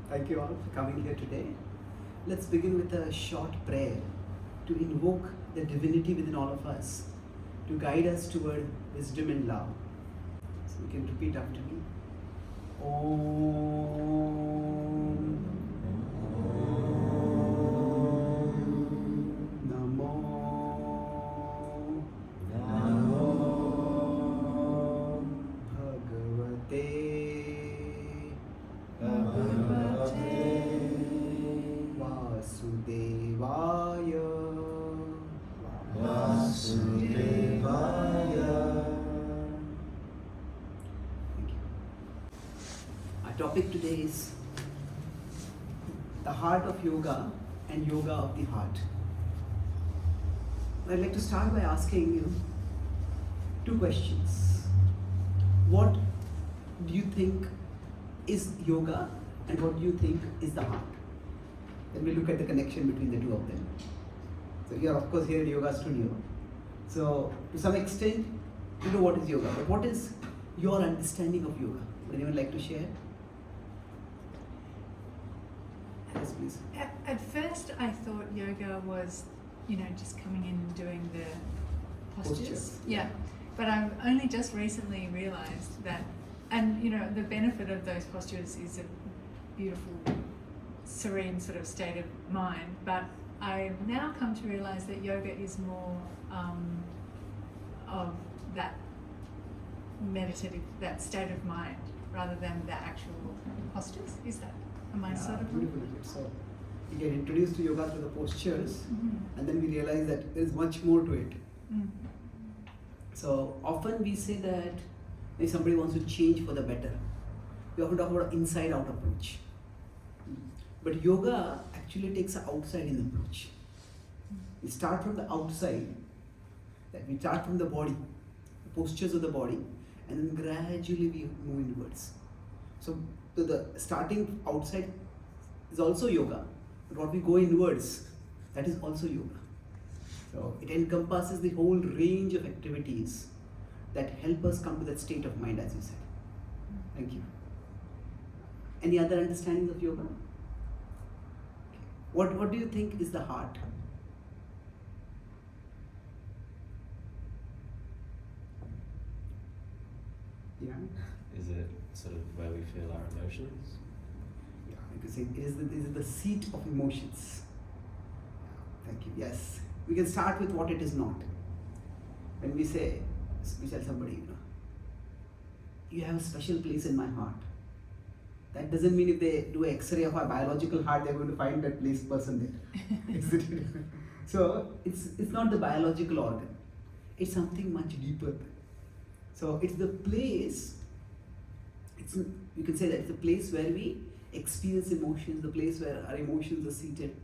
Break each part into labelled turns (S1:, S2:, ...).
S1: Thank you all for coming here today. Let's begin with a short prayer to invoke the divinity within all of us, to guide us toward wisdom and love. So you can repeat after me. Om Namo Bhagavate Vasudevaya. Thank you. Our topic today is the heart of yoga and yoga of the heart. I'd like to start by asking you two questions. What do you think is yoga and what do you think is the heart? Then we look at the connection between the two of them. So you are of course here in yoga studio. So to some extent you know what is yoga, but what is your understanding of yoga? Would anyone like to share? Yes, please.
S2: At first I thought yoga was, just coming in and doing the postures.
S1: Postures.
S2: Yeah. But I've only just recently realized that, and the benefit of those postures is a beautiful, serene sort of state of mind. But I've now come to realize that yoga is more of that meditative, that state of mind, rather than the actual postures. Is that? Am I sort of?
S1: Beautiful. So we get introduced to yoga through the postures,
S2: Mm-hmm.
S1: and then we realize that there is much more to it.
S2: Mm.
S1: So often we say that if somebody wants to change for the better, we often talk about an inside-out approach. But yoga actually takes an outside-in approach. We start from the outside, that we start from the body, the postures of the body, and then gradually we move inwards. So the starting outside is also yoga, but what we go inwards, that is also yoga. So it encompasses the whole range of activities that help us come to that state of mind, as you said. Thank you. Any other understandings of yoga? What do you think is the heart? Yeah.
S3: Is it sort of where we feel our emotions?
S1: Yeah, you could say it is the seat of emotions. Thank you. Yes. We can start with what it is not. When we tell somebody, you have a special place in my heart. That doesn't mean if they do an X-ray of our biological heart, they're going to find that person there. Isn't it? So it's not the biological organ. It's something much deeper. So it's the place. You can say that it's the place where we experience emotions, the place where our emotions are seated.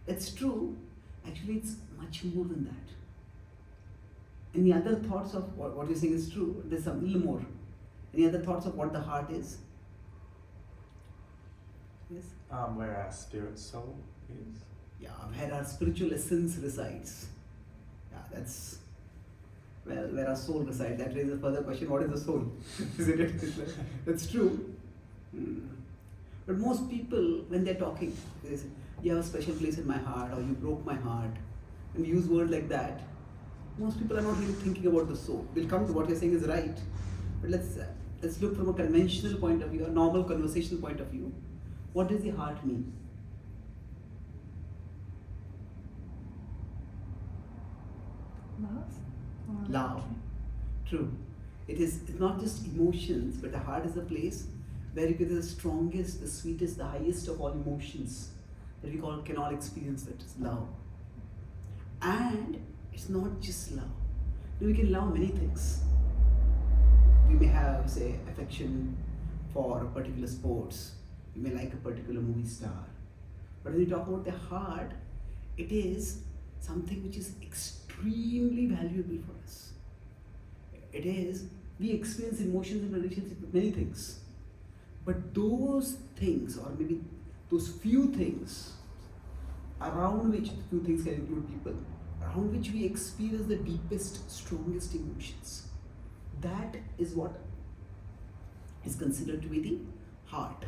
S1: It's true. Actually, it's much more than that. Any other thoughts of what you're saying is true? There's a little more. Any other thoughts of what the heart is? Yes?
S4: Where our spirit soul is.
S1: Yeah, where our spiritual essence resides. Yeah, that's where our soul resides. That raises a further question: what is the soul? Isn't it? That's true. But most people, when they're talking, they say, "You have a special place in my heart," or "You broke my heart," and use words like that. Most people are not really thinking about the soul. We'll come to what you're saying is right, but let's look from a conventional point of view, a normal conversational point of view. What does the heart mean?
S2: Love? Or
S1: Love. True. It's not just emotions, but the heart is the place where you get the strongest, the sweetest, the highest of all emotions that we can all experience. That is love. And it's not just love. We can love many things. We may have, say, affection for a particular sports. We may like a particular movie star. But when we talk about the heart, it is something which is extremely valuable for us. It is, we experience emotions in relationship with many things. But those things, or maybe those few things, around which, few things can include people, around which we experience the deepest, strongest emotions, that is what is considered to be the heart.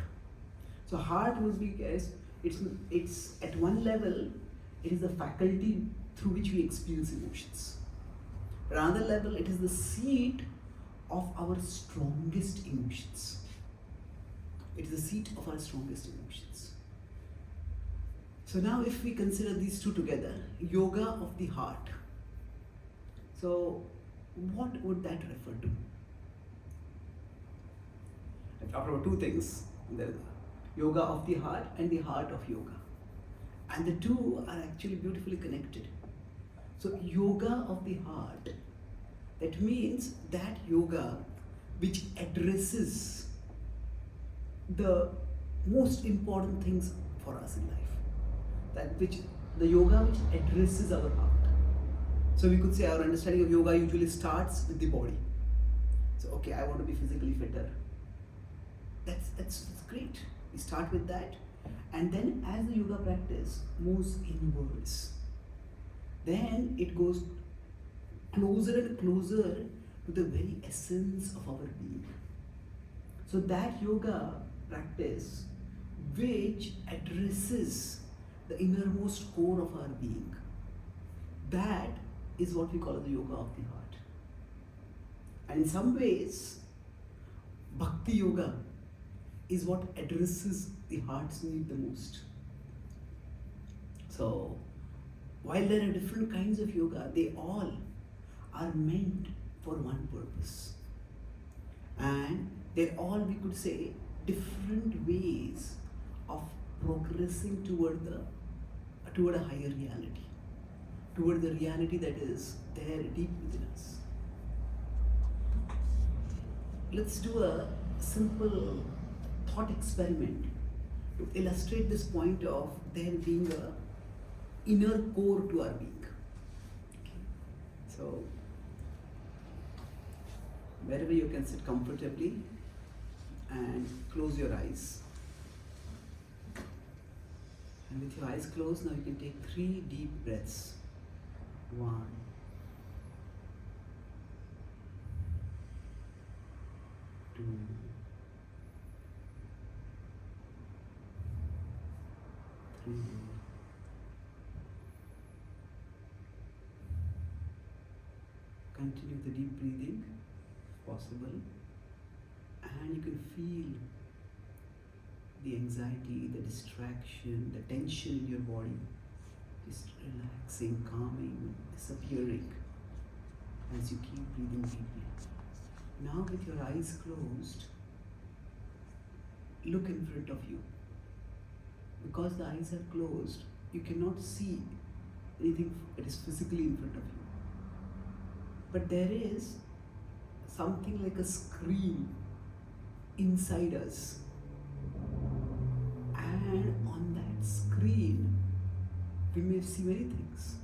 S1: So So heart would be, yes, it's at one level, it is the faculty through which we experience emotions. But another level, it is the seat of our strongest emotions. It is the seat of our strongest emotions. So now if we consider these two together, yoga of the heart. So what would that refer to? I talked about two things. The yoga of the heart and the heart of yoga. And the two are actually beautifully connected. So yoga of the heart, that means that yoga which addresses the most important things for us in life. The yoga which addresses our heart. So we could say our understanding of yoga usually starts with the body. So okay, I want to be physically fitter. That's great. We start with that, and then as the yoga practice moves inwards, then it goes closer and closer to the very essence of our being. So that yoga practice which addresses the innermost core of our being, that is what we call the yoga of the heart. And in some ways, bhakti yoga is what addresses the heart's need the most. So, while there are different kinds of yoga, they all are meant for one purpose. And they're all, we could say, different ways of progressing toward a higher reality, toward the reality that is there deep within us. Let's do a simple thought experiment to illustrate this point of there being a inner core to our being. Okay. So, wherever you can sit comfortably and close your eyes. And with your eyes closed, now you can take 3 deep breaths. 1, 2, 3. Continue the deep breathing if possible, and you can feel the anxiety, the distraction, the tension in your body just relaxing, calming, disappearing as you keep breathing deeply. Now with your eyes closed, look in front of you. Because the eyes are closed, you cannot see anything that is physically in front of you. But there is something like a screen inside us. And on that screen, we may see many things.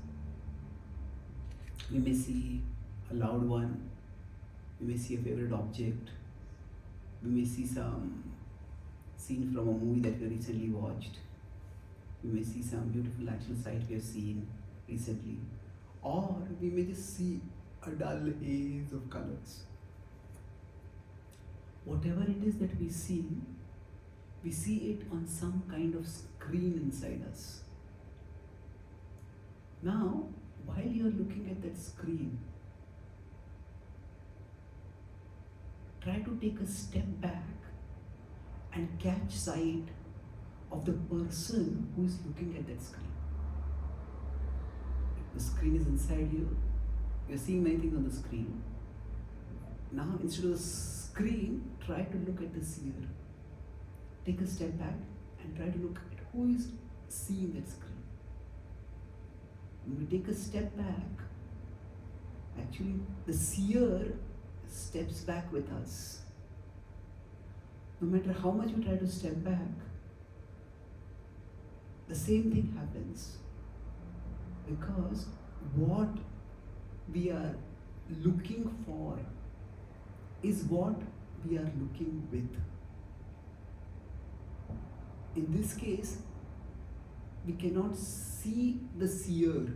S1: We may see a loved one, we may see a favorite object, we may see some scene from a movie that we recently watched, we may see some beautiful natural sight we have seen recently, or we may just see a dull haze of colors. Whatever it is that we see it on some kind of screen inside us. Now, while you are looking at that screen, try to take a step back and catch sight of the person who is looking at that screen. The screen is inside you. You're seeing many things on the screen. Now, instead of the screen, try to look at the seer. Take a step back and try to look at who is seeing that screen. When we take a step back, actually the seer steps back with us. No matter how much we try to step back, the same thing happens. Because what we are looking for is what we are looking with. In this case, we cannot see the seer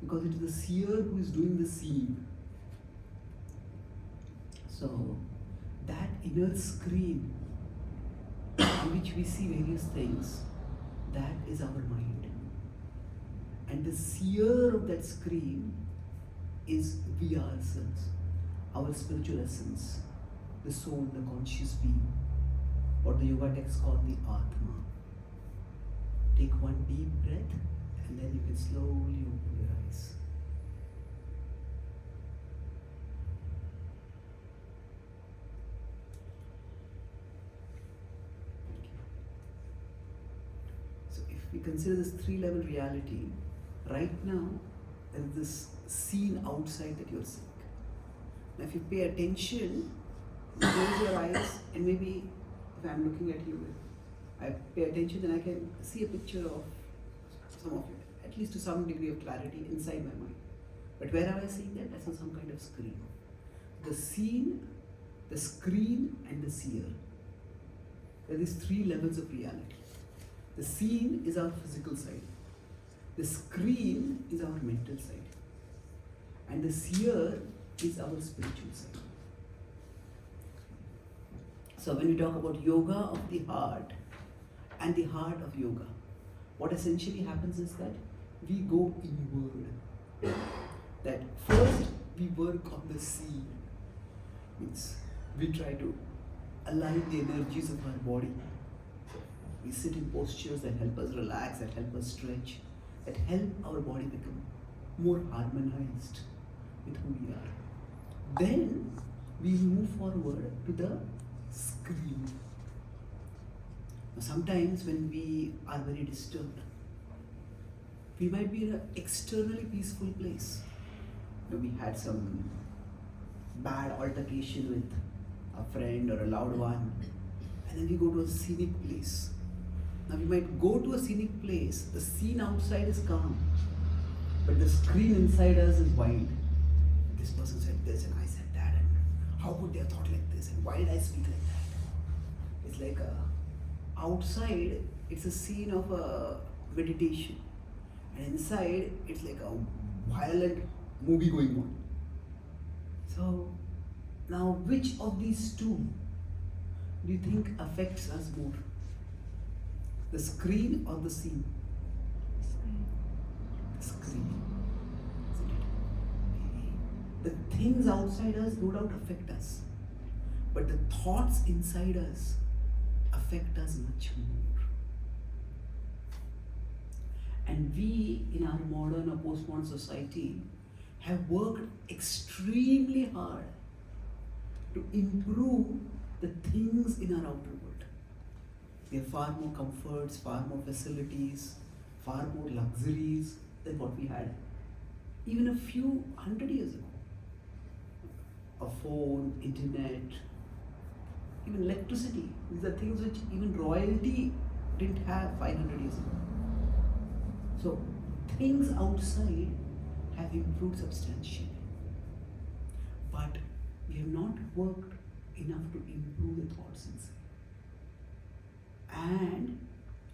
S1: because it is the seer who is doing the seeing. So, that inner screen in which we see various things, that is our mind. And the seer of that screen is we ourselves, our spiritual essence, the soul, the conscious being, what the yoga texts call the Atma. Take one deep breath and then you can slowly open your eyes. Thank you. So if we consider this three-level reality, right now there is this scene outside that you're seeing. Now if you pay attention, you close your eyes and maybe if I'm looking at you, I pay attention, then I can see a picture of some of it, at least to some degree of clarity inside my mind. But where am I seeing that? That's on some kind of screen. The scene, the screen, and the seer. There are these three levels of reality. The scene is our physical side. The screen is our mental side. And the seer is our spiritual side. So when we talk about yoga of the heart and the heart of yoga, what essentially happens is that we go inward. That first we work on the scene. Means we try to align the energies of our body. We sit in postures that help us relax, that help us stretch, that help our body become more harmonized with who we are. Then we move forward to the screen. Now, sometimes when we are very disturbed, we might be in an externally peaceful place. We had some bad altercation with a friend or a loved one, and then we go to a scenic place. Now we might go to a scenic place, the scene outside is calm, but the screen inside us is wild. This person said this and I said that, and how could they have thought like this, and why did I speak like that? It's like outside it's a scene of a meditation, and inside it's like a violent movie going on. So now which of these two do you think affects us more? The screen or the scene? The screen. Isn't it? The things outside us no doubt affect us, but the thoughts inside us affect us much more. And we in our modern or postmodern society have worked extremely hard to improve the things in our outer world. We have far more comforts, far more facilities, far more luxuries than what we had even a few 100 years ago. A phone, internet, even electricity. These are things which even royalty didn't have 500 years ago. So things outside have improved substantially. But we have not worked enough to improve the thoughts inside. And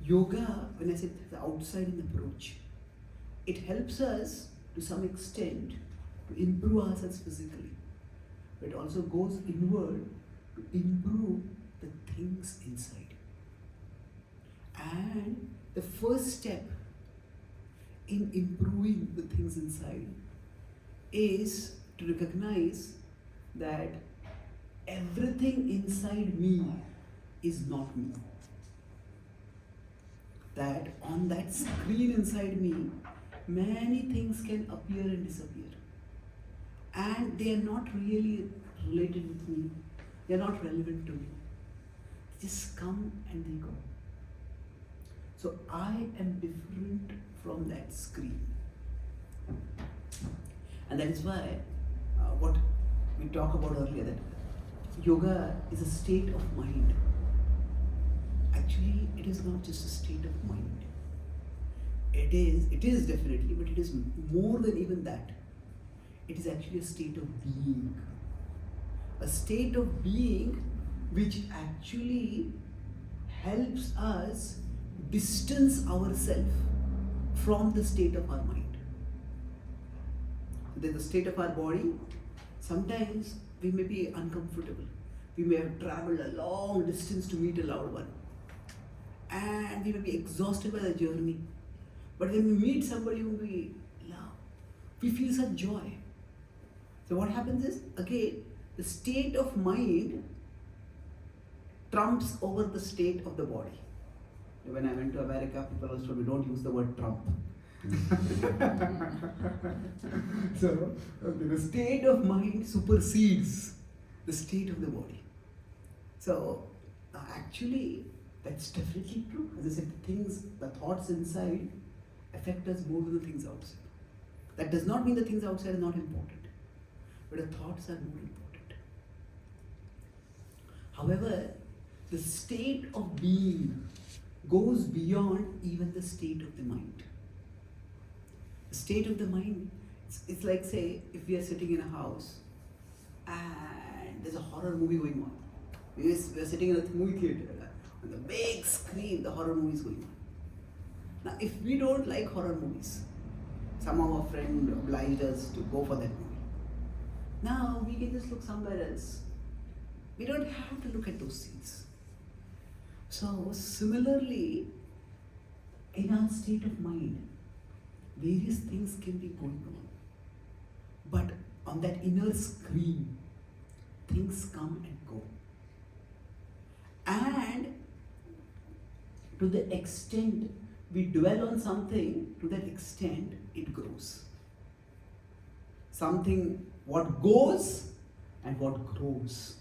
S1: yoga, when I say the outside-in approach, it helps us to some extent to improve ourselves physically. But it also goes inward to improve the things inside. And the first step in improving the things inside is to recognize that everything inside me is not me. That on that screen inside me, many things can appear and disappear. And they are not really related with me. They are not relevant to me. They just come and they go. So I am different from that screen. And that is why what we talked about earlier, that yoga is a state of mind. Actually, it is not just a state of mind. It is definitely, but it is more than even that. It is actually a state of being. A state of being which actually helps us distance ourselves from the state of our mind. There's the state of our body. Sometimes we may be uncomfortable. We may have traveled a long distance to meet a loved one. and we may be exhausted by the journey. But when we meet somebody whom we love, we feel such joy. So what happens is, again, the state of mind trumps over the state of the body. When I went to America, people always told me, don't use the word trump. So, the state of mind supersedes the state of the body. So, actually, that's definitely true. As I said, the thoughts inside affect us more than the things outside. That does not mean the things outside are not important, but the thoughts are more important. However, the state of being goes beyond even the state of the mind. The state of the mind, it's like, say, if we are sitting in a house and there's a horror movie going on. We are sitting in a movie theater, on the big screen, the horror movie is going on. Now, if we don't like horror movies, somehow a friend obliged us to go for that movie. Now, we can just look somewhere else. We don't have to look at those scenes. So, similarly, in our state of mind, various things can be going on. But on that inner screen, things come and go. And to the extent we dwell on something, to that extent it grows. Something, what goes and what grows,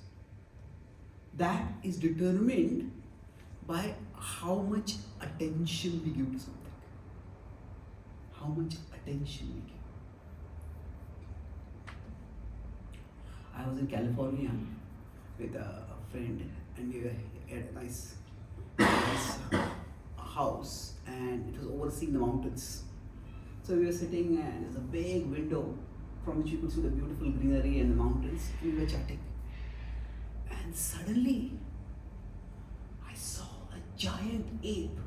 S1: that is determined by how much attention we give to something. How much attention we give. I was in California with a friend, and we were at a nice house, and it was overseeing the mountains. So we were sitting, and there's a big window from which you could see the beautiful greenery and the mountains, and we were chatting. And suddenly, I saw a giant ape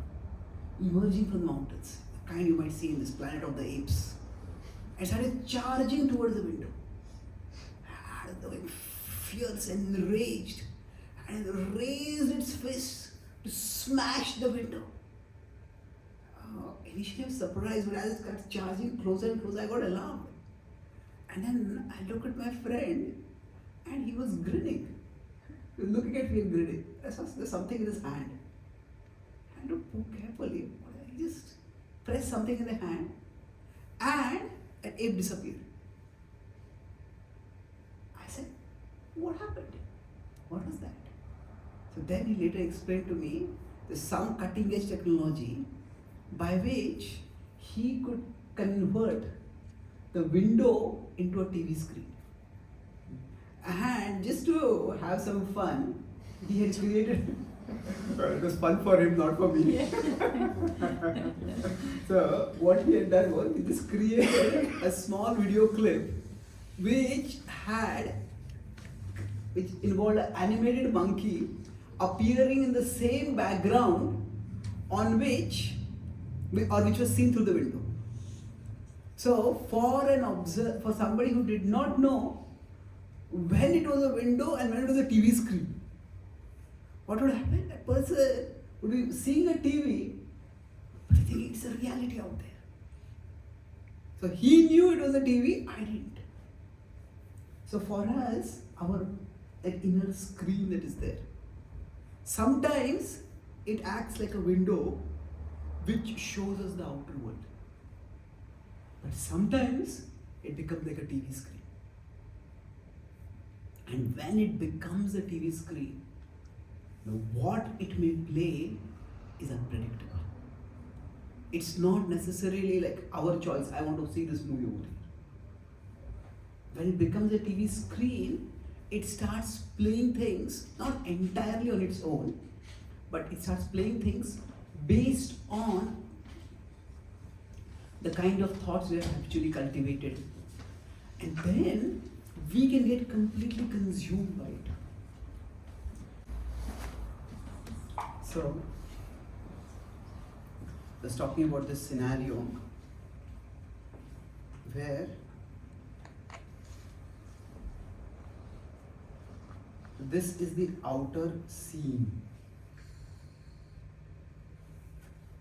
S1: emerging from the mountains, the kind you might see in this Planet of the Apes, and started charging towards the window. And fierce and enraged, and raised its fist to smash the window. Initially I was surprised, but as it got charging closer and closer, I got alarmed. And then I looked at my friend, and he was grinning. He was looking at me and grinning. I saw there's something in his hand. I looked more carefully. He just pressed something in the hand, and an ape disappeared. I said, what happened? What was that? So then he later explained to me there's some cutting edge technology by which he could convert the window into a TV screen. And just to have some fun, he had created, it was fun for him, not for me. Yeah. So what he had done was, he just created a small video clip which involved an animated monkey appearing in the same background on which was seen through the window. So for somebody who did not know when it was a window and when it was a TV screen, what would happen? That person would be seeing a TV, but he thinking it's a reality out there. So he knew it was a TV, I didn't. So for us, that inner screen that is there, sometimes it acts like a window which shows us the outer world. But sometimes it becomes like a TV screen. And when it becomes a TV screen, what it may play is unpredictable. It's not necessarily like our choice, I want to see this movie over here. When it becomes a TV screen, it starts playing things, not entirely on its own, but it starts playing things based on the kind of thoughts we have actually cultivated. And then we can get completely consumed by it. So, I was talking about this scenario where this is the outer scene.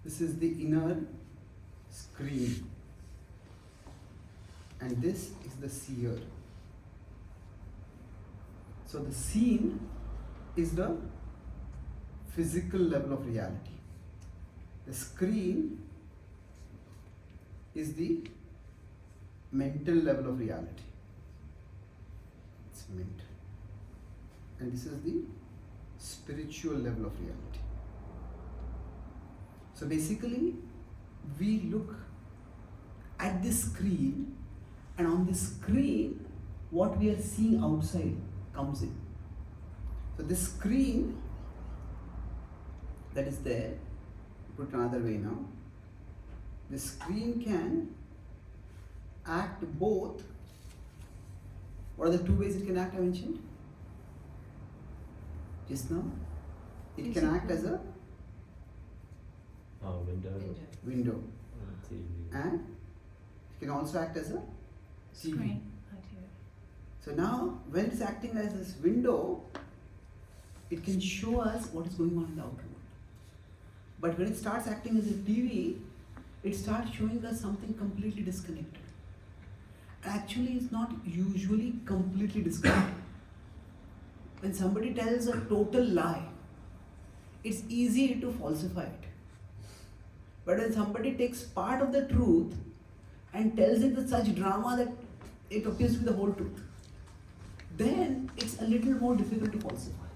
S1: This is the inner screen. And this is the seer. So the scene is the physical level of reality. The screen is the mental level of reality. It's mental. And this is the spiritual level of reality. So basically, we look at this screen, and on this screen, what we are seeing outside comes in. So this screen that is there, put it another way now, the screen can act both. What are the two ways it can act I mentioned? Just now? It can act as a
S3: Window.
S1: window,
S3: On TV.
S1: and it can also act as a TV.
S2: Screen.
S1: So now, when it's acting as this window, it can show us what is going on in the outer world. But when it starts acting as a TV, it starts showing us something completely disconnected. Actually, it's not usually completely disconnected. When somebody tells a total lie, it's easy to falsify it. But when somebody takes part of the truth and tells it with such drama that it appears to be the whole truth, then it's a little more difficult to falsify.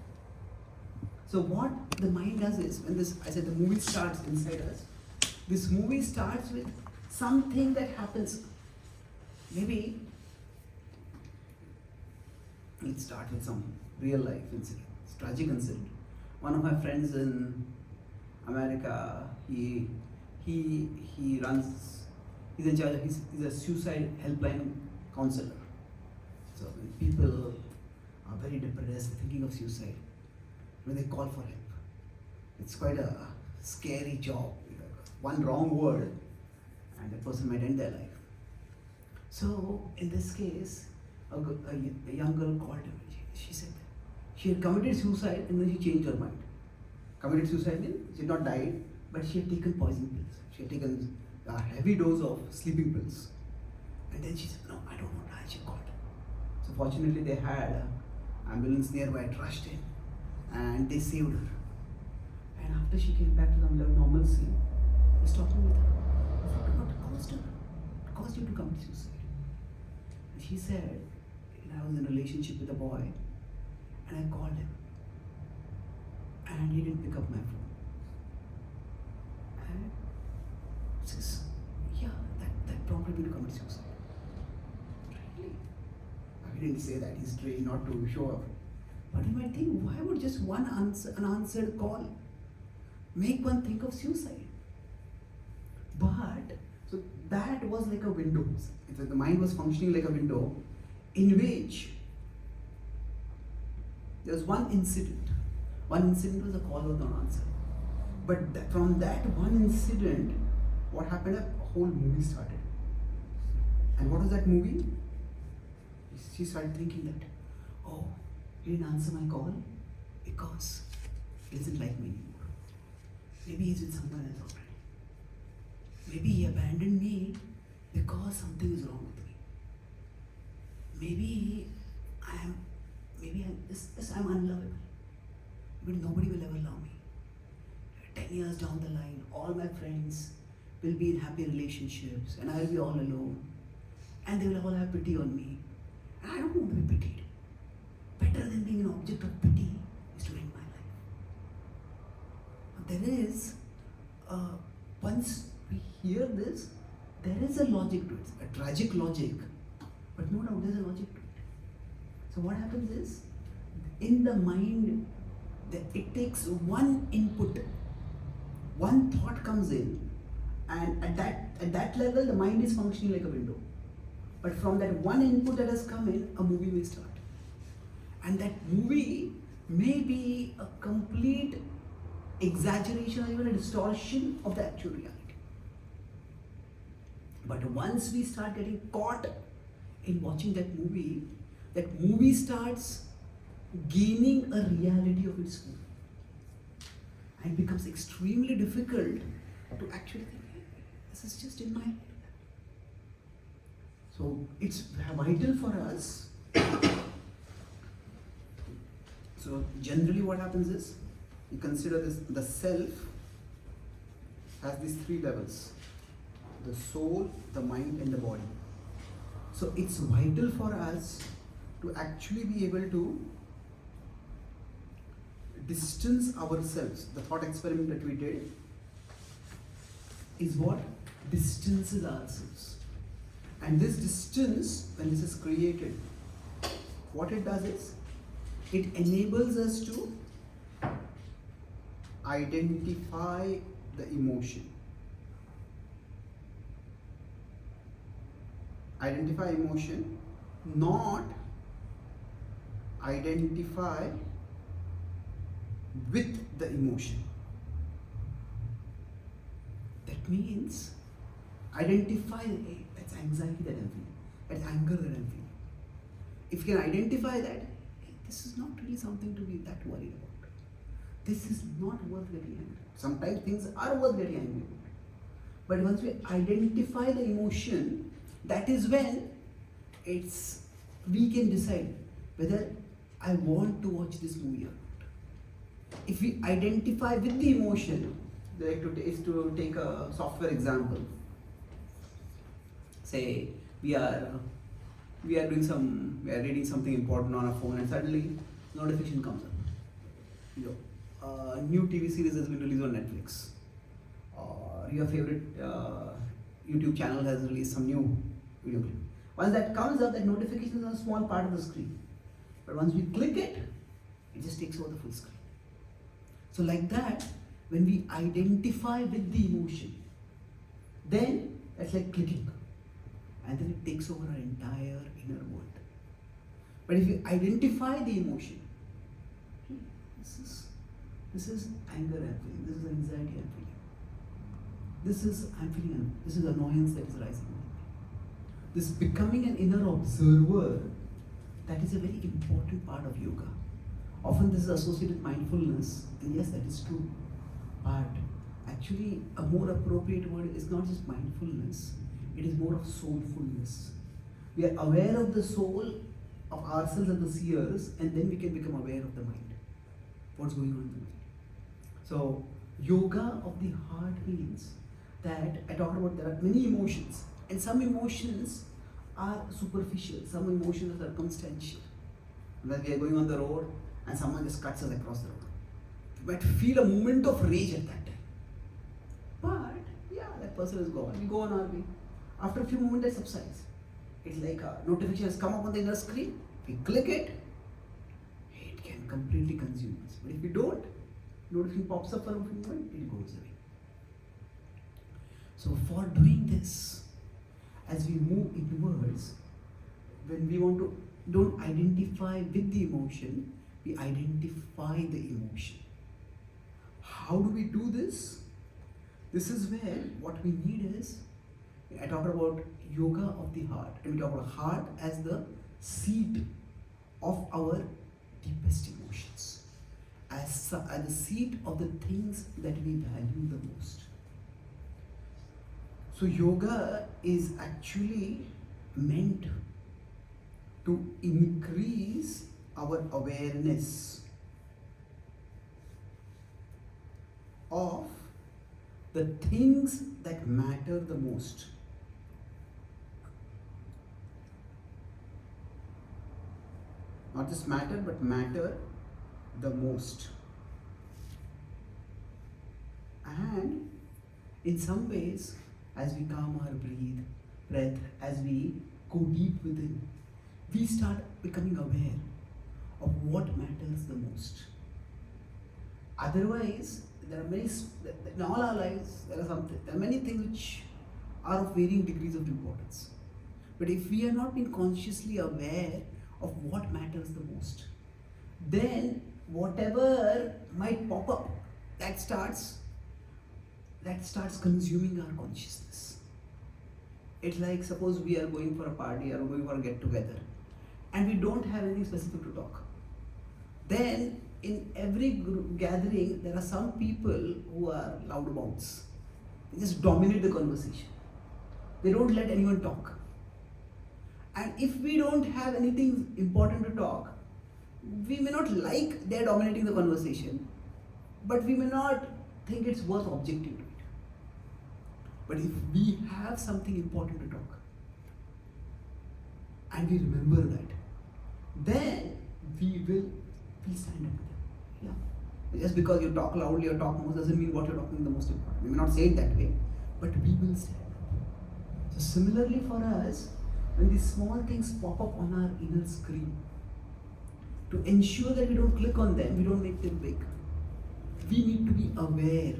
S1: So what the mind does is, when this, I said the movie starts inside us, this movie starts with something that happens. Maybe let's start with some real life incident, tragic incident. One of my friends in America, he runs, he's in charge, he's a suicide helpline counselor. So when people are very depressed, thinking of suicide, when they call for help, it's quite a scary job. One wrong word and a person might end their life. So in this case, a young girl called him. She said she had committed suicide and then she changed her mind. Committed suicide means she had not died, but she had taken poison pills. She had taken a heavy dose of sleeping pills. And then she said, no, I don't want to die. She called. So fortunately they had an ambulance nearby, it rushed in, and they saved her. And after she came back to the normalcy, I was talking with her. I said, what caused her? What caused you to commit suicide? And she said, I was in a relationship with a boy, and I called him, and he didn't pick up my phone. And says, yeah, that prompted me to commit suicide. Really? I didn't say that, he's trained not to show up. But you might think, why would just one unanswered call make one think of suicide? But, so that was like a window. The mind was functioning like a window in which there was one incident. One incident was a call was not answered. But from that one incident, what happened? A whole movie started. And what was that movie? She started thinking that, oh, he didn't answer my call because he doesn't like me anymore. Maybe he's with someone else already. Maybe he abandoned me because something is wrong with me. Maybe I'm unlovable. But nobody will ever love me. 10 years down the line, all my friends will be in happy relationships and I will be all alone. And they will all have pity on me. And I don't want to be pitied. Better than being an object of pity is to end my life. There is, once we hear this, there is a logic to it, a tragic logic, but no doubt there's a logic to it. So what happens is, in the mind, it takes one input, one thought comes in, and at that level, the mind is functioning like a window. But from that one input that has come in, a movie may start. And that movie may be a complete exaggeration or even a distortion of the actual reality. But once we start getting caught in watching that movie starts gaining a reality of its own. And it becomes extremely difficult to actually think, hey, this is just in my head. So it's vital for us. So generally what happens is, you consider this, the self has these three levels: the soul, the mind and the body. So it's vital for us to actually be able to distance ourselves. The thought experiment that we did is what distances ourselves. And this distance, when this is created, what it does is, it enables us to identify the emotion. Identify emotion, not identify with the emotion. That means identify, hey, that's anxiety that I'm feeling, that's anger that I'm feeling. If you can identify that, hey, this is not really something to be that worried about. This is not worth getting angry. Sometimes things are worth getting angry about. But once we identify the emotion, that is when we can decide whether I want to watch this movie or not. If we identify with the emotion, like to take a software example. Say we are reading something important on our phone, and suddenly notification comes up. A new TV series has been released on Netflix, or your favorite YouTube channel has released some new video clip. Once that comes up, that notification is on a small part of the screen. But once we click it, it just takes over the full screen. So like that, when we identify with the emotion, then that's like clicking. And then it takes over our entire inner world. But if you identify the emotion, this is anger I'm feeling, this is anxiety I'm feeling, this is annoyance that is rising. This becoming an inner observer, that is a very important part of yoga. Often this is associated with mindfulness, and yes, that is true. But actually, a more appropriate word is not just mindfulness, it is more of soulfulness. We are aware of the soul, of ourselves and the seers, and then we can become aware of the mind. What's going on in the mind? So, yoga of the heart means that I talked about there are many emotions, and some emotions are superficial, some emotions are circumstantial. When we are going on the road and someone just cuts us across the road, we might feel a moment of rage at that time. But yeah, that person is gone. We go on our way. After a few moments, that subsides. It's like a notification has come up on the inner screen. If we click it, it can completely consume us. But if we don't, notification pops up for a few moments, it goes away. So for doing this, as we move inwards, when we want to don't identify with the emotion, we identify the emotion. How do we do this? This is where what we need is, I talked about yoga of the heart, and we talk about heart as the seat of our deepest emotions, as the seat of the things that we value the most. So yoga is actually meant to increase our awareness of the things that matter the most. Not just matter, but matter the most. And in some ways, as we calm our breath, as we go deep within, we start becoming aware of what matters the most. Otherwise, there are many, in all our lives, there are many things which are of varying degrees of importance. But if we are not being consciously aware of what matters the most, then whatever might pop up, that starts consuming our consciousness. It's like, suppose we are going for a party or going for a get together and we don't have anything specific to talk. Then in every group gathering, there are some people who are loudmouths. They just dominate the conversation. They don't let anyone talk. And if we don't have anything important to talk, we may not like they're dominating the conversation, but we may not think it's worth objecting to it. But if we have something important to talk, and we remember that, then we stand up with them. Yeah. Just because you talk loudly or talk most doesn't mean what you're talking is the most important. We may not say it that way, but we will stand up. So similarly for us, when these small things pop up on our inner screen, to ensure that we don't click on them, we don't make them big, we need to be aware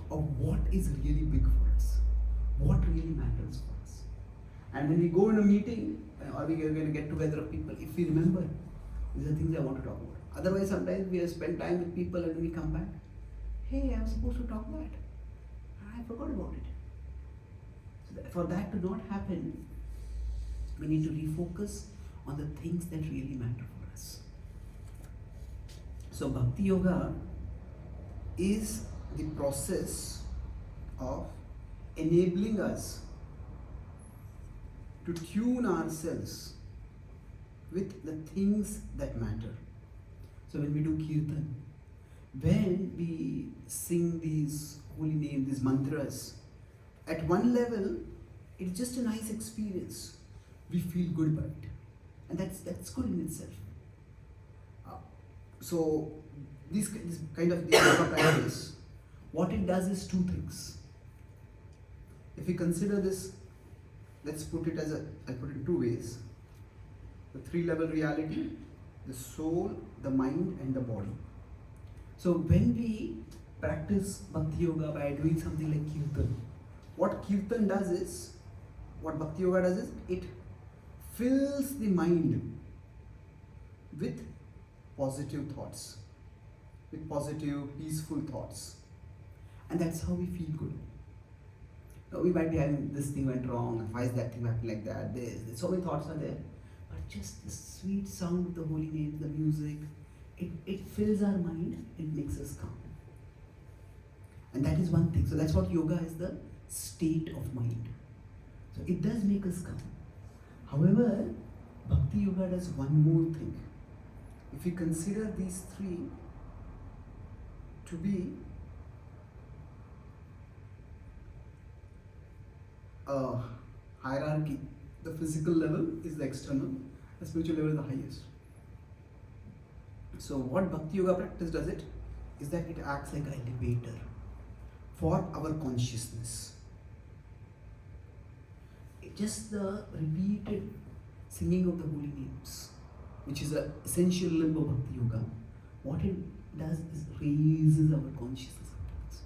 S1: of what is really big for us, what really matters for us. And when we go in a meeting, or we are going to get together of people, if we remember, these are things I want to talk about. Otherwise, sometimes we have spent time with people and we come back, hey, I was supposed to talk that. I forgot about it. So for that to not happen, we need to refocus on the things that really matter for us. So Bhakti Yoga is the process of enabling us to tune ourselves with the things that matter. So when we do kirtan, when we sing these holy names, these mantras, at one level, it's just a nice experience. We feel good about it. And that's good in itself. So this kind of yoga practice, what it does is two things. If we consider this, let's put it I'll put it in two ways. The three-level reality, the soul, the mind and the body. So when we practice Bhakti Yoga by doing something like kirtan, what kirtan does is, what Bhakti Yoga does is, it fills the mind with positive thoughts, with positive, peaceful thoughts. And that's how we feel good. Now, we might be having this thing went wrong, why is that thing happening like that, so many thoughts are there. But just the sweet sound of the holy names, the music, it fills our mind, it makes us calm. And that is one thing. So that's what yoga is, the state of mind. So it does make us calm. However, Bhakti Yoga does one more thing. If we consider these three to be a hierarchy, the physical level is the external, the spiritual level is the highest. So what Bhakti Yoga practice does it is that it acts like an elevator for our consciousness. Just the repeated singing of the holy names, which is an essential limb of Bhakti Yoga, what it does is raises our consciousness upwards.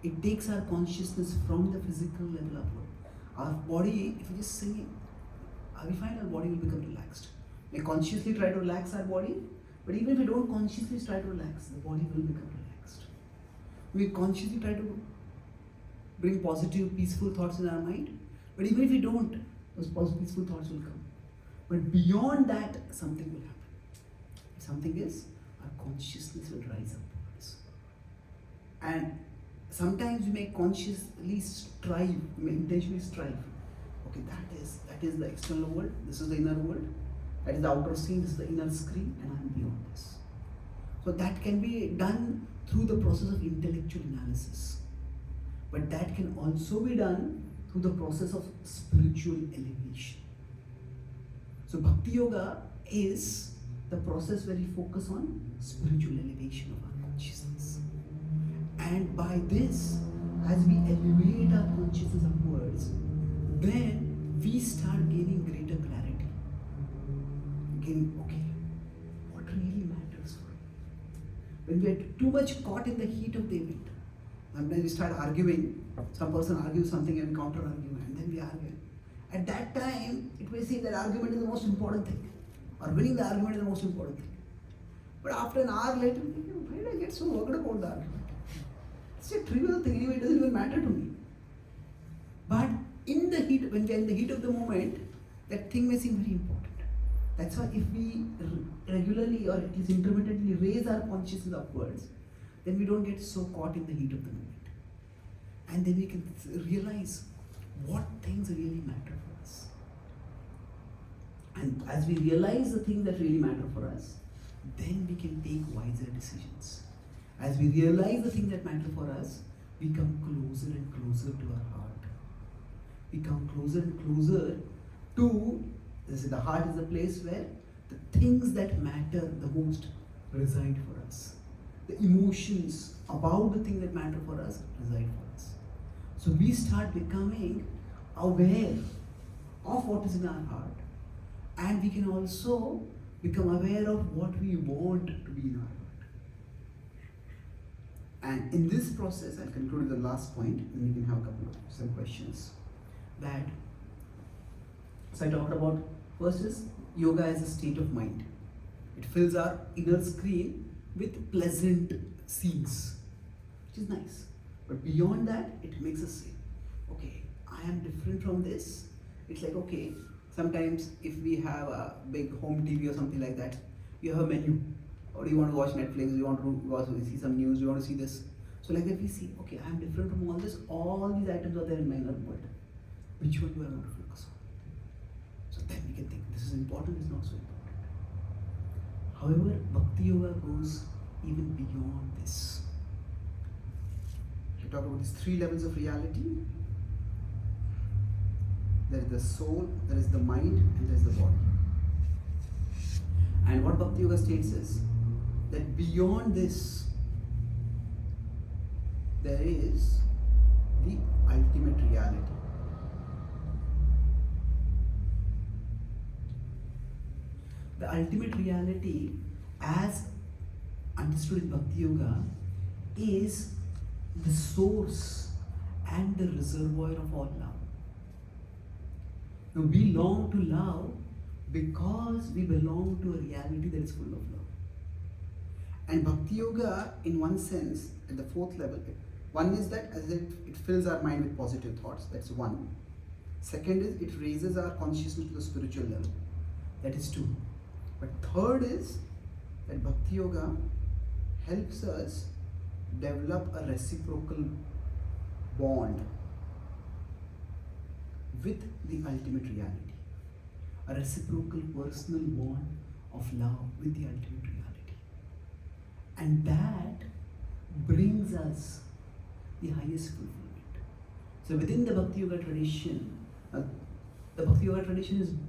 S1: It takes our consciousness from the physical level upward. Our body, if we just sing it, we find our body will become relaxed. We consciously try to relax our body, but even if we don't consciously try to relax, the body will become relaxed. We consciously try to bring positive, peaceful thoughts in our mind, but even if we don't, those positive, peaceful thoughts will come. But beyond that, something will happen. Something is, our consciousness will rise upwards. And sometimes we may consciously strive, we may intentionally strive. Okay, that is the external world, this is the inner world, that is the outer scene, this is the inner screen, and I am beyond this. So that can be done through the process of intellectual analysis. But that can also be done through the process of spiritual elevation. So Bhakti Yoga is the process where we focus on spiritual elevation of our consciousness. And by this, as we elevate our consciousness upwards, then we start gaining greater clarity. Again, okay, what really matters for me? When we are too much caught in the heat of the event, sometimes we start arguing, some person argues something and counter argument, and then we argue. At that time, it may seem that argument is the most important thing, or winning the argument is the most important thing. But after an hour later, we think, why did I get so worked about the argument? It's a trivial thing, anyway, it doesn't even matter to me. But in the heat, when we are in the heat of the moment, that thing may seem very important. That's why if we regularly or at least intermittently raise our consciousness upwards, then we don't get so caught in the heat of the moment. And then we can realize what things really matter for us. And as we realize the things that really matter for us, then we can take wiser decisions. As we realize the things that matter for us, we come closer and closer to our heart. We come closer and closer to, the heart is the place where the things that matter the most reside for us. The emotions about the thing that matter for us reside for us. So we start becoming aware of what is in our heart, and we can also become aware of what we want to be in our heart. And in this process, I'll conclude with the last point, and we can have a couple of some questions. So I talked about, first is yoga as a state of mind. It fills our inner screen with pleasant scenes, which is nice. But beyond that, it makes us say, okay, I am different from this. It's like, okay, sometimes if we have a big home TV or something like that, you have a menu. Or you want to watch Netflix, you want to see some news, you want to see this. So like that we see, okay, I am different from all this. All these items are there in my inner world. Which one do I want to focus on? So then we can think, this is important, it's not so important. However, Bhakti Yoga goes even beyond this. We talk about these three levels of reality. There is the soul, there is the mind, and there is the body. And what Bhakti Yoga states is that beyond this, there is the ultimate reality. The ultimate reality, as understood in Bhakti Yoga, is the source and the reservoir of all love. Now we long to love because we belong to a reality that is full of love. And Bhakti Yoga, in one sense, at the fourth level, one is that as it fills our mind with positive thoughts, that's one. Second is it raises our consciousness to the spiritual level, that is two. But third is that Bhakti Yoga helps us develop a reciprocal bond with the ultimate reality. A reciprocal personal bond of love with the ultimate reality. And that brings us the highest fulfillment. So within the Bhakti Yoga tradition, the Bhakti Yoga tradition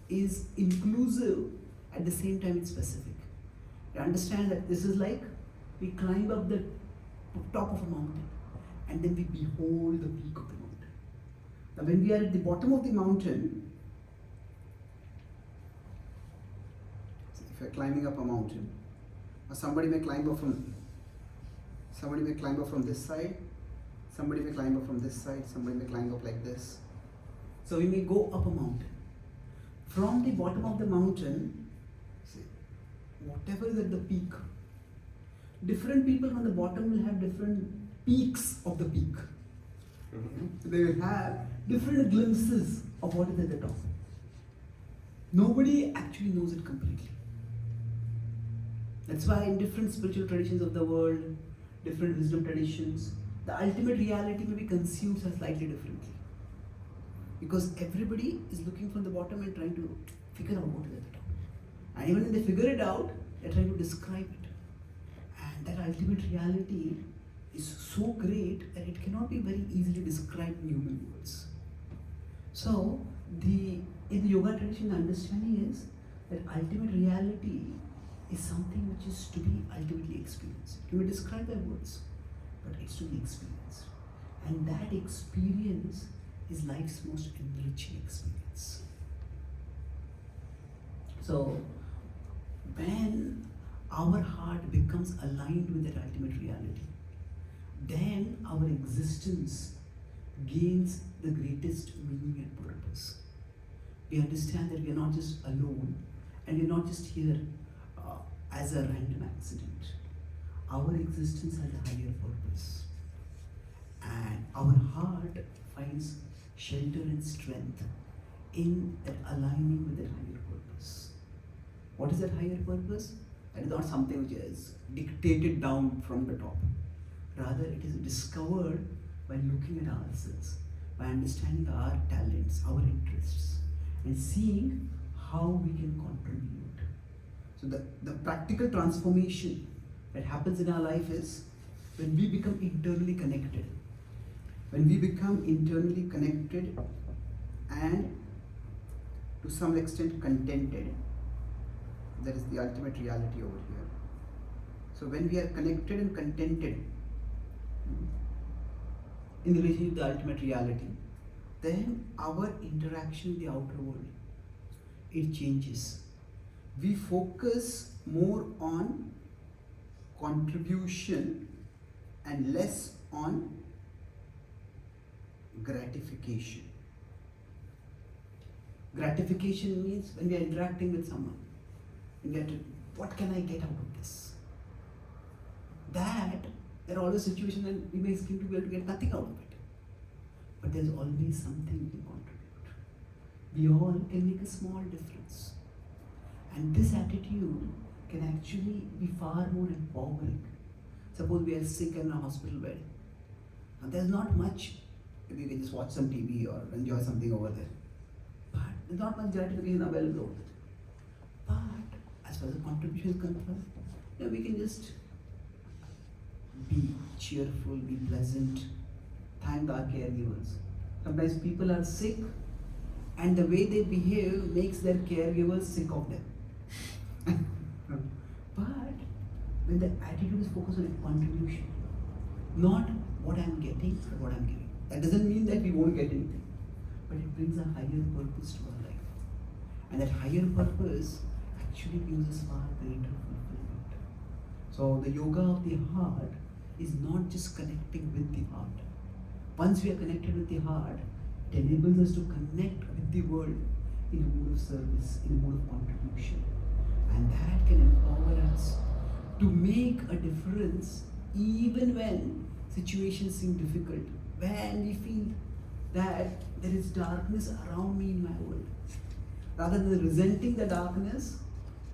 S1: is inclusive, at the same time it's specific. You understand that this is like we climb up the top of a mountain and then we behold the peak of the mountain. Now when we are at the bottom of the mountain, if you're climbing up a mountain, or somebody may climb up from this side, somebody may climb up from this side, somebody may climb up like this. So we may go up a mountain. From the bottom of the mountain, whatever is at the peak, different people from the bottom will have different peaks of the peak. They will have different glimpses of what is at the top. Nobody actually knows it completely. That's why in different spiritual traditions of the world, different wisdom traditions, the ultimate reality may be conceived slightly differently. Because everybody is looking from the bottom and trying to figure out what is at the top. And even when they figure it out, they're trying to describe it. And that ultimate reality is so great that it cannot be very easily described in human words. So, in the yoga tradition, the understanding is that ultimate reality is something which is to be ultimately experienced. It can be described by words, but it's to be experienced. And that experience is life's most enriching experience. So, when our heart becomes aligned with that ultimate reality, then our existence gains the greatest meaning and purpose. We understand that we are not just alone, and we are not just here as a random accident. Our existence has a higher purpose, and our heart finds shelter and strength in that aligning with that higher purpose. What is that higher purpose? That is not something which is dictated down from the top. Rather, it is discovered by looking at ourselves, by understanding our talents, our interests, and seeing how we can contribute. So the practical transformation that happens in our life is when we become internally connected. When we become internally connected and to some extent contented, that is the ultimate reality over here. So when we are connected and contented in relation to the ultimate reality, then our interaction with the outer world, it changes. We focus more on contribution and less on gratification. Gratification means when we are interacting with someone, we get to, what can I get out of this? That there are always situations when we may seem to be able to get nothing out of it. But there's always something we can contribute. We all can make a small difference. And this attitude can actually be far more empowering. Suppose we are sick in a hospital bed. And there's not much, maybe you can just watch some TV or enjoy something over there. But there's not much gratification available over there. But as far as the contribution is concerned, we can just be cheerful, be pleasant, thank our caregivers. Sometimes people are sick and the way they behave makes their caregivers sick of them. But when the attitude is focused on contribution, not what I'm getting, but what I'm giving. That doesn't mean that we won't get anything, but it brings a higher purpose to our life. And that higher purpose actually gives us far greater fulfillment. So the yoga of the heart is not just connecting with the heart. Once we are connected with the heart, it enables us to connect with the world in a mood of service, in a mood of contribution. And that can empower us to make a difference even when situations seem difficult, when we feel that there is darkness around me in my world. Rather than resenting the darkness,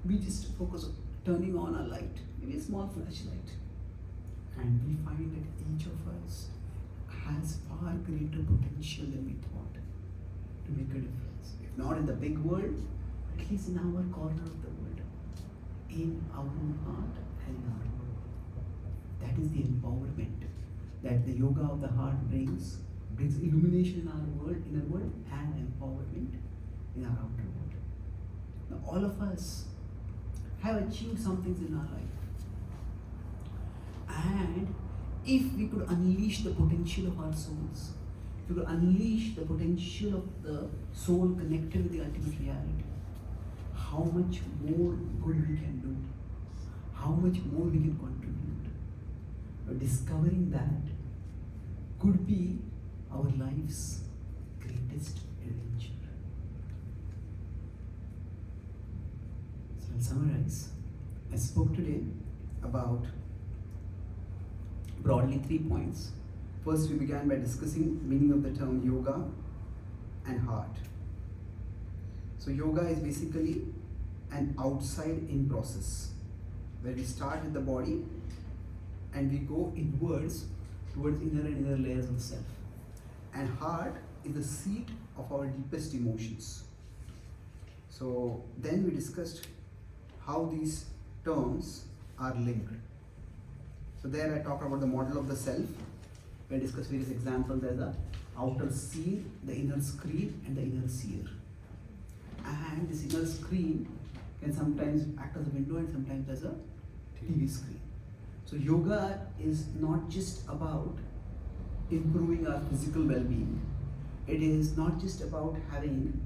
S1: we just focus on turning on a light, maybe a small flashlight. And we find that each of us has far greater potential than we thought to make a difference. If not in the big world, at least in our corner of the world, in our own heart and in our world. That is the empowerment that the yoga of the heart brings illumination in our world, inner world, and empowerment in our outer world. Now, all of us have achieved some things in our life. And if we could unleash the potential of our souls, if we could unleash the potential of the soul connected with the ultimate reality, how much more good we can do, how much more we can contribute. But discovering that could be our life's greatest adventure. So I'll summarize. I spoke today about broadly 3 points. First, we began by discussing the meaning of the term yoga and heart. So yoga is basically an outside-in process where we start with the body and we go inwards towards inner and inner layers of self. And heart is the seat of our deepest emotions. So then we discussed how these terms are linked. So there I talked about the model of the self. We discussed various examples. There's the outer scene, the inner screen, and the inner seer. And this inner screen can sometimes act as a window and sometimes as a TV screen. So yoga is not just about improving our physical well-being. It is not just about having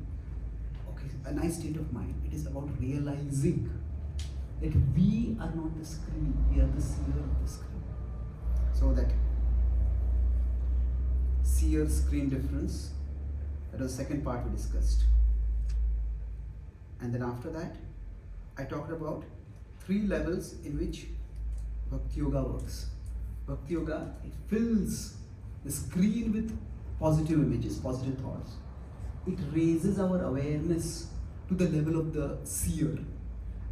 S1: a nice state of mind. It is about realizing that we are not the screen, we are the seer of the screen. So that seer-screen difference, that was the second part we discussed. And then after that, I talked about 3 levels in which Bhakti Yoga works. Bhakti Yoga, it fills the screen with positive images, positive thoughts. It raises our awareness to the level of the seer,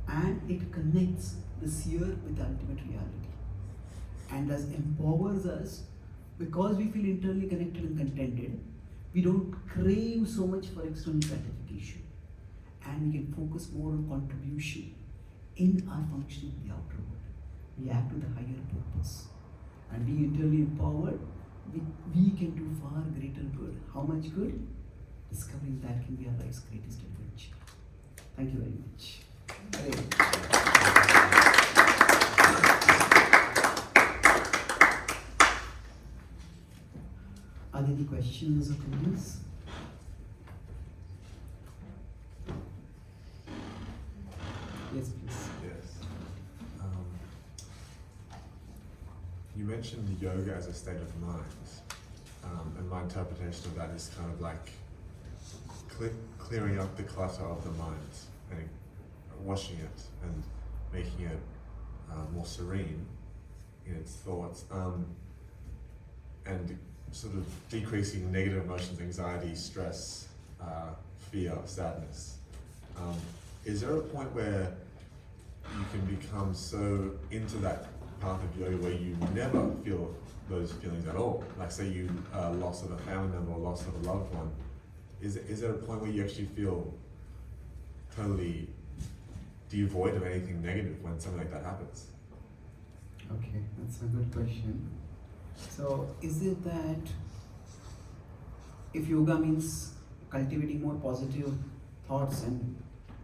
S1: and it connects the seer with the ultimate reality, and thus empowers us Because we feel internally connected and contented, we don't crave so much for external gratification. And we can focus more on contribution in our function in the outer world. We act with a higher purpose. And being internally empowered, we can do far greater good. How much good? Discovering that can be our life's greatest adventure. Thank you very much. Are there any questions or comments? Yes, please.
S4: Yes. You mentioned yoga as a state of mind, and my interpretation of that is kind of like clearing up the clutter of the mind and washing it and making it more serene in its thoughts, and sort of decreasing negative emotions, anxiety, stress, fear, sadness. Is there a point where you can become so into that path of yoga where you never feel those feelings at all? Like say you loss of a family member or loss of a loved one. Is there a point where you actually feel totally devoid of anything negative when something like that happens?
S1: Okay, that's a good question. So, is it that if yoga means cultivating more positive thoughts, and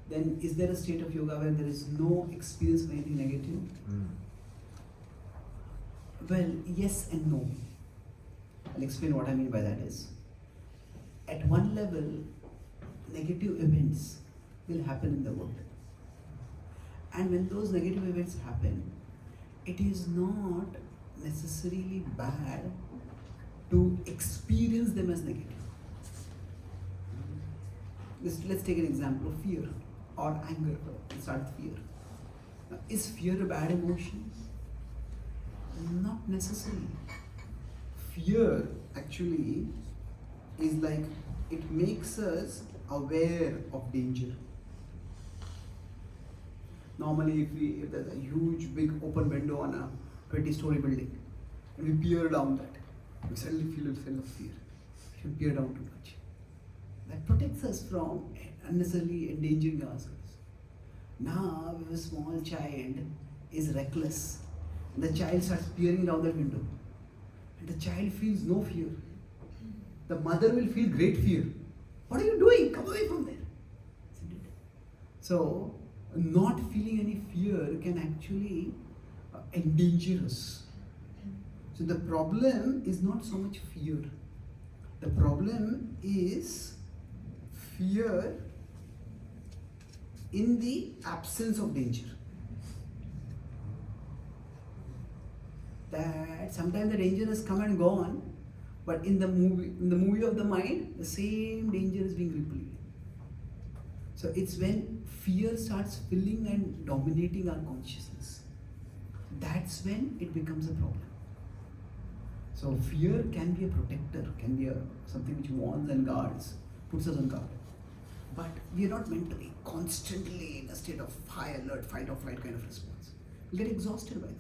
S1: then is there a state of yoga where there is no experience of anything negative? Well, yes and no. I'll explain what I mean by that is. At one level, negative events will happen in the world. And when those negative events happen, it is not necessarily bad to experience them as negative. Let's take an example of fear or anger. Let's start with fear. Now, is fear a bad emotion? Not necessarily. Fear actually is like, it makes us aware of danger. Normally if there's a huge big open window on a 20-story building and we peer down that, we suddenly feel a sense of fear. If you peer down too much. That protects us from unnecessarily endangering ourselves. Now if a small child is reckless, and the child starts peering down that window, and the child feels no fear, the mother will feel great fear. What are you doing? Come away from there. Isn't it? So, not feeling any fear can actually endanger us. So the problem is not so much fear. The problem is fear in the absence of danger. That sometimes the danger has come and gone, but in the movie of the mind, the same danger is being replayed. So it's when fear starts filling and dominating our consciousness. That's when it becomes a problem. So fear can be a protector, can be something which warns and guards, puts us on guard. But we are not meant to be constantly in a state of high alert, fight or flight kind of response. We get exhausted by that.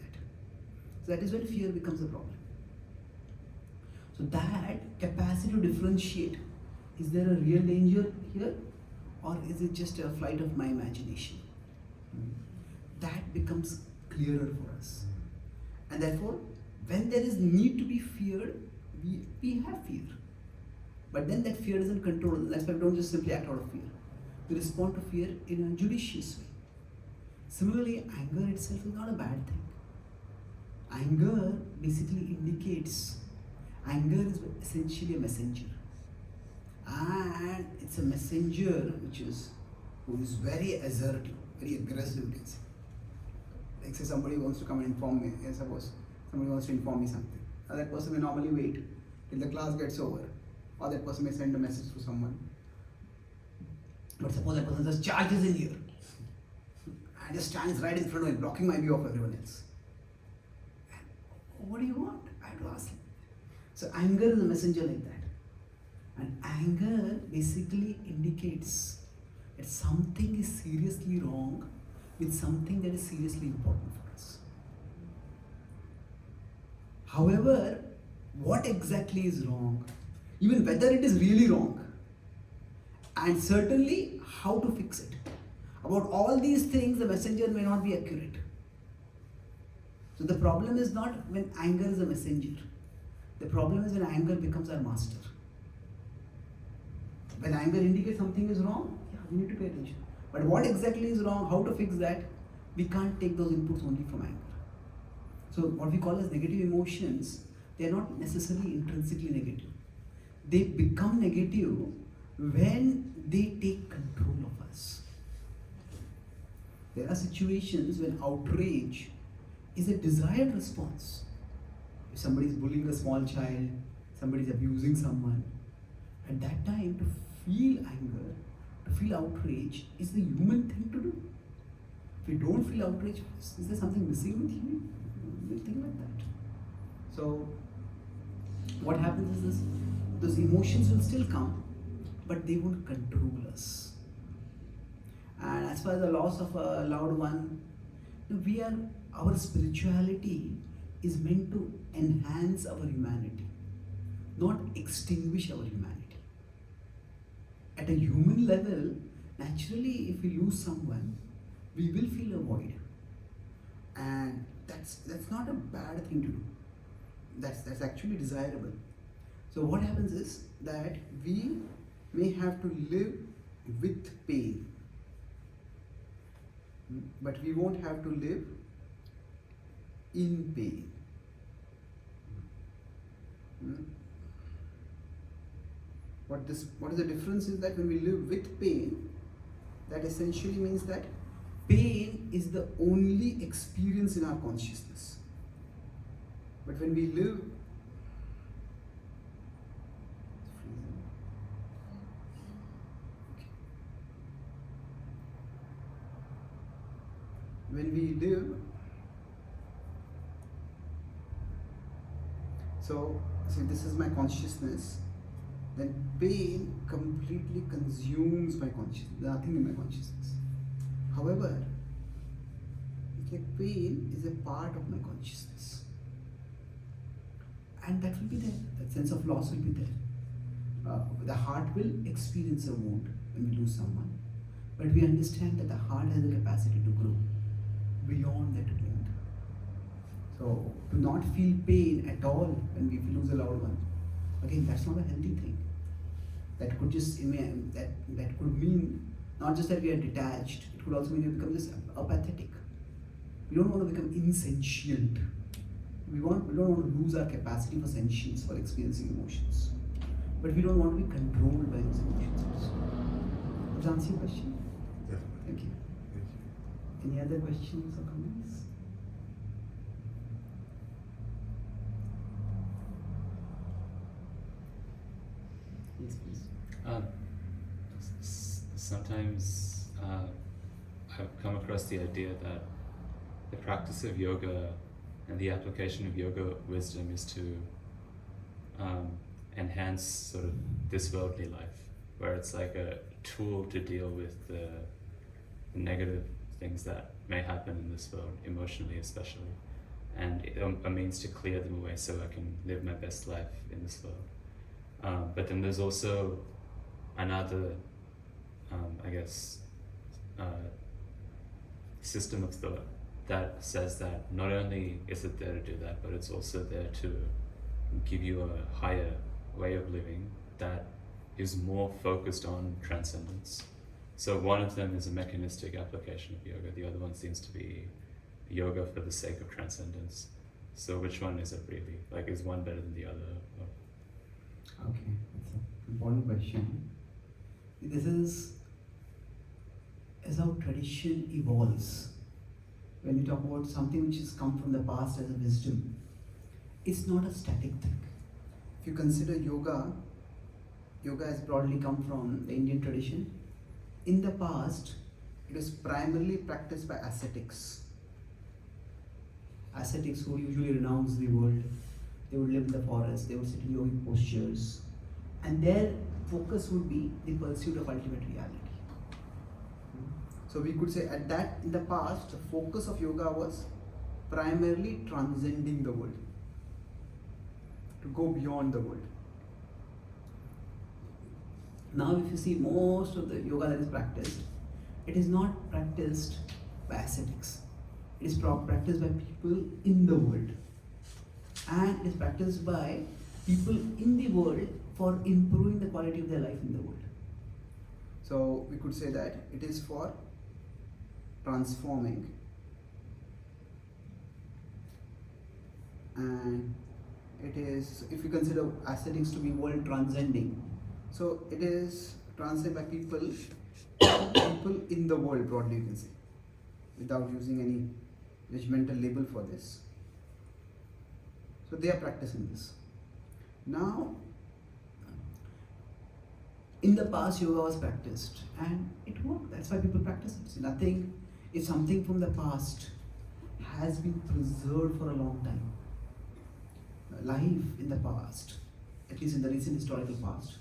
S1: So that is when fear becomes a problem. So that capacity to differentiate, is there a real danger here? Or is it just a flight of my imagination? That becomes clearer for us. And therefore, when there is need to be feared, we have fear. But then that fear doesn't control us. That's why we don't just simply act out of fear. We respond to fear in a judicious way. Similarly, anger itself is not a bad thing. Anger basically indicates, anger is essentially a messenger. And it's a messenger who is very assertive, very aggressive. Like say somebody wants to come and inform me, suppose somebody wants to inform me something. Now that person may normally wait till the class gets over, or that person may send a message to someone. But suppose that person just charges in here and just stands right in front of me, blocking my view of everyone else. What do you want? I have to ask him. So anger is a messenger like that. And anger basically indicates that something is seriously wrong with something that is seriously important for us. However, what exactly is wrong, even whether it is really wrong, and certainly how to fix it. About all these things, the messenger may not be accurate. So the problem is not when anger is a messenger. The problem is when anger becomes our master. When anger indicates something is wrong, yeah, we need to pay attention. But what exactly is wrong, how to fix that, we can't take those inputs only from anger. So what we call as negative emotions, they are not necessarily intrinsically negative. They become negative when they take control of us. There are situations when outrage is a desired response. If somebody is bullying a small child, somebody is abusing someone, at that time to feel anger, to feel outrage is the human thing to do. If you don't feel outrage, is there something missing with you? We'll think like that. So what happens is this, those emotions will still come, but they won't control us. And as far as the loss of a loved one, our spirituality is meant to enhance our humanity, not extinguish our humanity. At a human level, naturally, if we lose someone, we will feel a void, and that's not a bad thing to do. That's actually desirable. So what happens is that we may have to live with pain, but we won't have to live in pain. What is the difference is that when we live with pain, that essentially means that pain is the only experience in our consciousness. But when we live so this is my consciousness, then pain completely consumes my consciousness. There's nothing in my consciousness. However, pain is a part of my consciousness, and that will be there. That sense of loss will be there. The heart will experience a wound when we lose someone, but we understand that the heart has the capacity to grow beyond that wound. So to not feel pain at all when we lose a loved one, again, that's not a healthy thing. That could just that could mean not just that we are detached. It could also mean we become just apathetic. We don't want to become insentient. We don't want to lose our capacity for sentience, for experiencing emotions. But we don't want to be controlled by those emotions also. Does that answer your question?
S4: Definitely.
S1: Thank you.
S4: Thank you.
S1: Any other questions or comments? Yes, please.
S3: Sometimes I've come across the idea that the practice of yoga and the application of yoga wisdom is to enhance sort of this worldly life, where it's like a tool to deal with the negative things that may happen in this world, emotionally especially, and a means to clear them away so I can live my best life in this world. But then there's also another, system of thought that says that not only is it there to do that, but it's also there to give you a higher way of living that is more focused on transcendence. So one of them is a mechanistic application of yoga, the other one seems to be yoga for the sake of transcendence. So which one is it really? Like, is one better than the other?
S1: Okay, that's an important question. This is as our tradition evolves. When you talk about something which has come from the past as a wisdom, it's not a static thing. If you consider yoga has broadly come from the Indian tradition. In the past, it was primarily practiced by ascetics. Ascetics who usually renounce the world. They would live in the forest, they would sit in yogic postures, and their focus would be the pursuit of ultimate reality. So we could say in the past, the focus of yoga was primarily transcending the world. to go beyond the world. Now, if you see most of the yoga that is practiced, it is not practiced by ascetics. It is practiced by people in the world. And it is practiced by people in the world for improving the quality of their life in the world. So we could say that it is for transforming, and it is, if you consider ascetics to be world transcending, so it is transcended by people in the world, broadly you can say, without using any judgmental label for this. So they are practicing this. Now, in the past, yoga was practiced and it worked. That's why people practice it. See, nothing, if something from the past has been preserved for a long time, life in the past, at least in the recent historical past,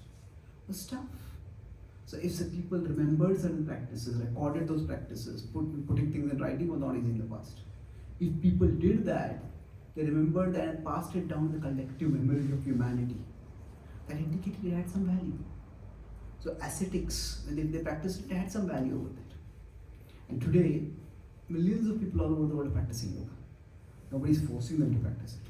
S1: was tough. So if the people remembered certain practices, recorded those practices, putting things in writing was not easy in the past. If people did that, they remembered that and passed it down the collective memory of humanity. That indicated it had some value. So ascetics, when they practiced it, they had some value over it. And today, millions of people all over the world are practicing yoga. Nobody is forcing them to practice it.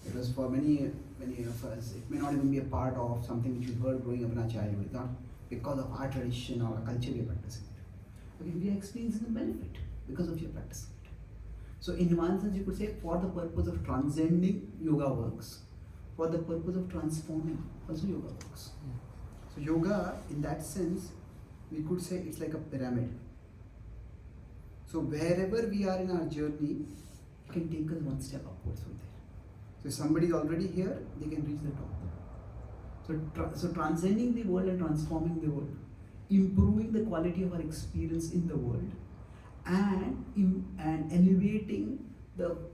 S1: Because for many of us, it may not even be a part of something which you heard growing up in our childhood. It's not because of our tradition or our culture we are practicing it. Okay, we are experiencing the benefit because of your practicing it. So in one sense, you could say for the purpose of transcending, yoga works. For the purpose of transforming, also yoga works. So yoga, in that sense, we could say it's like a pyramid. So wherever we are in our journey, it can take us one step upwards from there. So if somebody is already here, they can reach the top. So transcending the world and transforming the world, improving the quality of our experience in the world, and elevating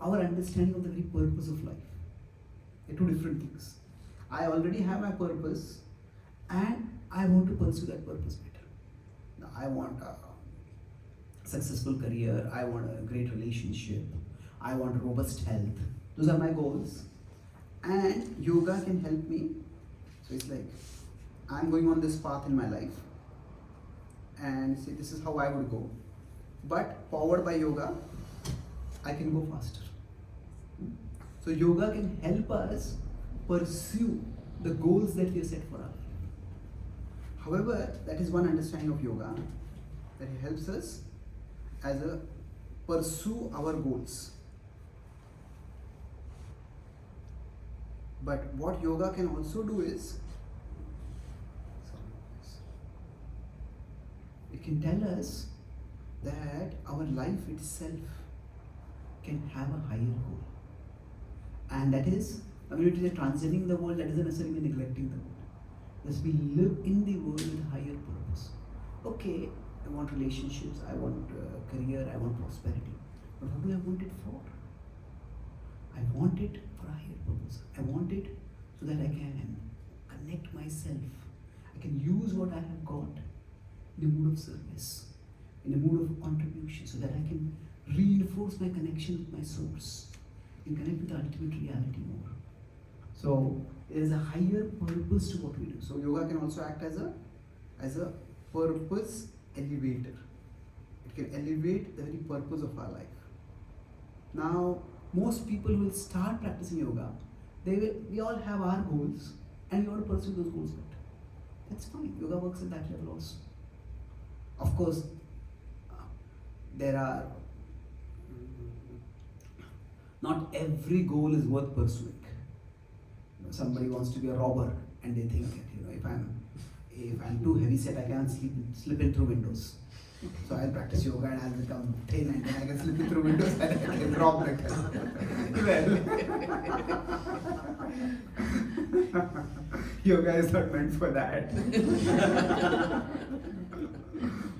S1: our understanding of the very purpose of life. They're two different things. I already have my purpose, and I want to pursue that purpose better. Now, I want a successful career, I want a great relationship, I want robust health. Those are my goals. And yoga can help me. So it's like, I'm going on this path in my life, and say this is how I would go. But powered by yoga, I can go faster. So yoga can help us pursue the goals that we have set for our life. However, that is one understanding of yoga, that it helps us as a pursue our goals. But what yoga can also do is, it can tell us that our life itself can have a higher goal. And that is, when it is transcending the world, that doesn't necessarily mean neglecting the world. Because we live in the world with a higher purpose. Okay, I want relationships, I want career, I want prosperity. But what do I want it for? I want it for a higher purpose. I want it so that I can connect myself. I can use what I have got in a mood of service, in a mood of contribution, so that I can reinforce my connection with my source and connect with the ultimate reality more. So there is a higher purpose to what we do. So yoga can also act as a purpose elevator. It can elevate the very purpose of our life. Now, most people who will start practicing yoga, we all have our goals and we want to pursue those goals better. That's fine. Yoga works at that level also. Of course, there are not every goal is worth pursuing. Somebody wants to be a robber and they think that if I'm too heavy set, I can't slip in through windows. So I'll practice yoga and I'll become thin and then I can slip in through windows and I can rob like that. Yoga is not meant for that.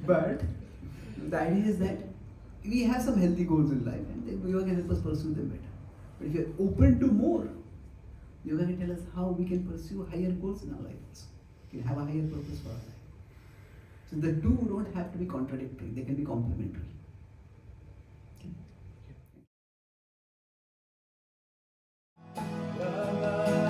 S1: But the idea is that we have some healthy goals in life and yoga can help us pursue them better. But if you're open to more, yoga can tell us how we can pursue higher goals in our lives. We can have a higher purpose for our life. So the two don't have to be contradictory, they can be complementary. Okay.